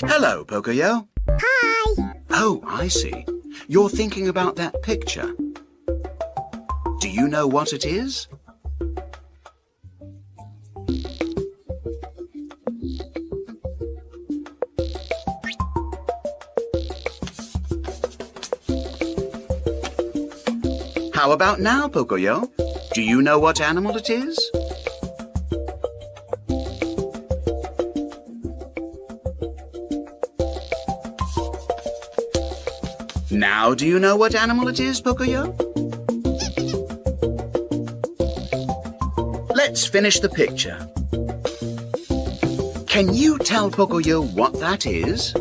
Hello, Pocoyo. Hi. Oh, I see. You're thinking about that picture. Do you know what it is? How about now, Pocoyo? Do you know what animal it is? Now do you know what animal it is, Pocoyo? Let's finish the picture. Can you tell Pocoyo what that is?